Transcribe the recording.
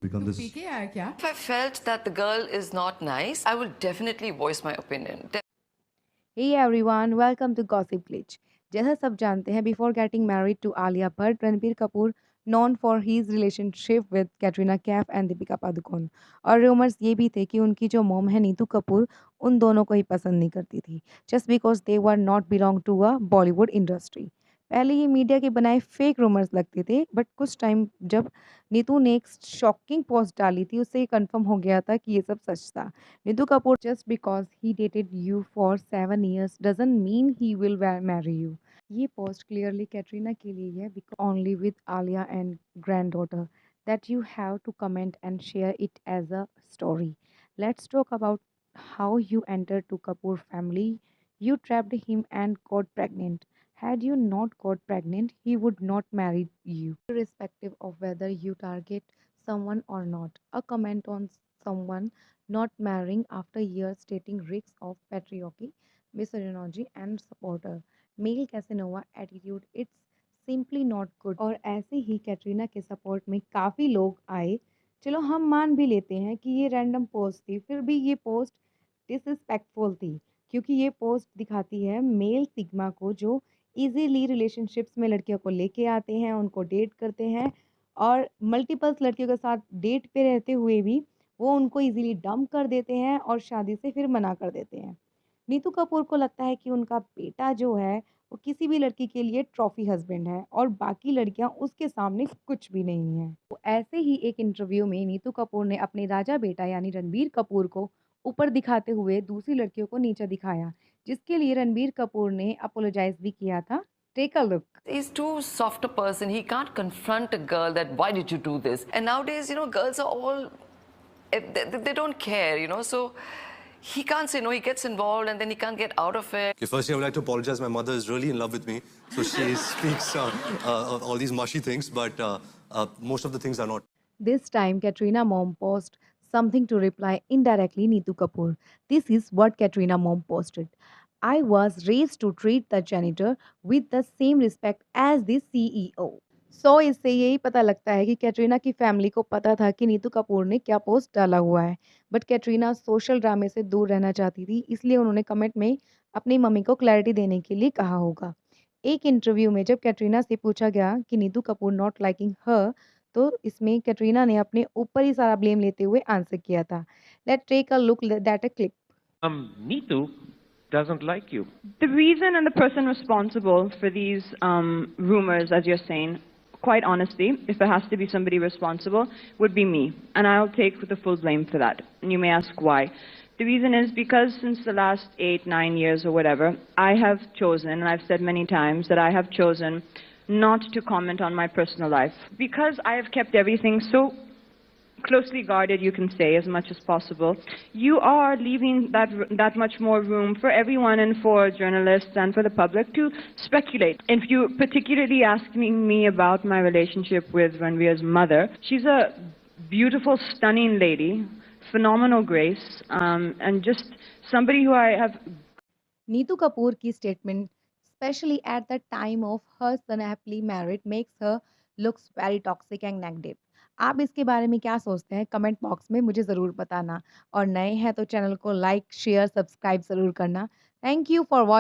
become तू this. P के आया क्या? If I felt that the girl is not nice, I will definitely voice my opinion. Hey everyone, welcome to Gossip Glitch. जैसा सब जानते हैं, before getting married to Alia Bhatt, Ranbir Kapoor known for his relationship with Katrina Kaif and Deepika Padukone. और rumors ये भी थे कि उनकी जो मॉम है नीतू कपूर उन दोनों को ही पसंद नहीं करती थी, just because they were not belong to a Bollywood industry. पहले ये मीडिया के बनाए फेक रूमर्स लगते थे, बट कुछ टाइम जब नीतू ने एक शॉकिंग पोस्ट डाली थी, उससे ये कंफर्म हो गया था कि ये सब सच था. Nidhu Kapoor, just because he dated you for 7 years doesn't mean he will marry you. ये पोस्ट क्लियरली कैटरीना के लिए है because only with Alia and granddaughter that you have to comment and share it as a story. Let's talk about how you entered to Kapoor family. You trapped him and got pregnant. Had you not got pregnant, he would not marry you. Irrespective of whether you target someone or not, a comment on someone not marrying after years stating risks of patriarchy, misogyny and supporter male Casanova attitude, it's simply not good. और ऐसे ही कैटरीना के support में काफ़ी लोग आए. चलो हम मान भी लेते हैं कि ये रैंडम पोस्ट थी, फिर भी ये पोस्ट डिसरिस्पेक्टफुल थी क्योंकि ये पोस्ट दिखाती है मेल सिग्मा को जो इजीली रिलेशनशिप्स में लड़कियों को लेके आते हैं, उनको डेट करते हैं और मल्टीपल्स लड़कियों के साथ डेट पे रहते हुए भी वो उनको इजीली डंप कर देते हैं और शादी से फिर मना कर देते हैं. नीतू कपूर को लगता है कि उनका बेटा जो है वो किसी भी लड़की के लिए ट्रॉफी हस्बैंड है और बाकी लड़कियां उसके सामने कुछ भी नहीं है. तो ऐसे ही एक इंटरव्यू में नीतू कपूर ने अपने राजा बेटा यानी रणबीर कपूर को ऊपर दिखाते हुए दूसरी लड़कियों को नीचे दिखाया, जिसके लिए रणबीर कपूर ने अपोलोजाइज भी किया था. Take a look. He's too soft a person. He can't confront a girl that why did you do this? And nowadays, girls are all they don't care. So he can't say no. He gets involved and then he can't get out of it. Okay, firstly, I would like to apologize. My mother is really in love with me, so she speaks all these mushy things, but most of the things are not. This time, Katrina mom posted something to reply indirectly Neetu Kapoor. This is what Katrina mom posted. I was raised to treat the janitor with the same respect as the CEO. सो इससे यही पता लगता है कि कैटरीना की family को पता था कि नीतू कपूर ने क्या पोस्ट डाला हुआ है, बट कैटरीना सोशल ड्रामे से दूर रहना चाहती थी, इसलिए उन्होंने कमेंट में अपनी मम्मी को क्लैरिटी देने के लिए कहा होगा. एक इंटरव्यू में जब कैटरीना से पूछा गया कि नीतू कपूर नॉट लाइकिंग हर, तो इसमें कैटरीना ने अपने ऊपर ही सारा ब्लेम लेते हुए आंसर किया था. Let's take a look that a clip. Neetu doesn't like you. The reason and the person responsible for these rumors, as you're saying, quite honestly, if there has to be somebody responsible, would be me. And I'll take the full blame for that. And you may ask why. The reason is because since the last 8, 9 years or whatever, I have chosen, and I've said many times, that I have chosen not to comment on my personal life. Because I have kept everything so closely guarded, you can say, as much as possible, you are leaving that much more room for everyone and for journalists and for the public to speculate. If you particularly asking me about my relationship with Ranveer's mother, she's a beautiful, stunning lady, phenomenal grace, and just somebody who I have. Neetu Kapoor की statement specially at the time of her son happily married makes her looks very toxic and negative. आप इसके बारे में क्या सोचते हैं comment box में मुझे ज़रूर बताना, और नए हैं तो चैनल को लाइक शेयर सब्सक्राइब ज़रूर करना. Thank you for watching.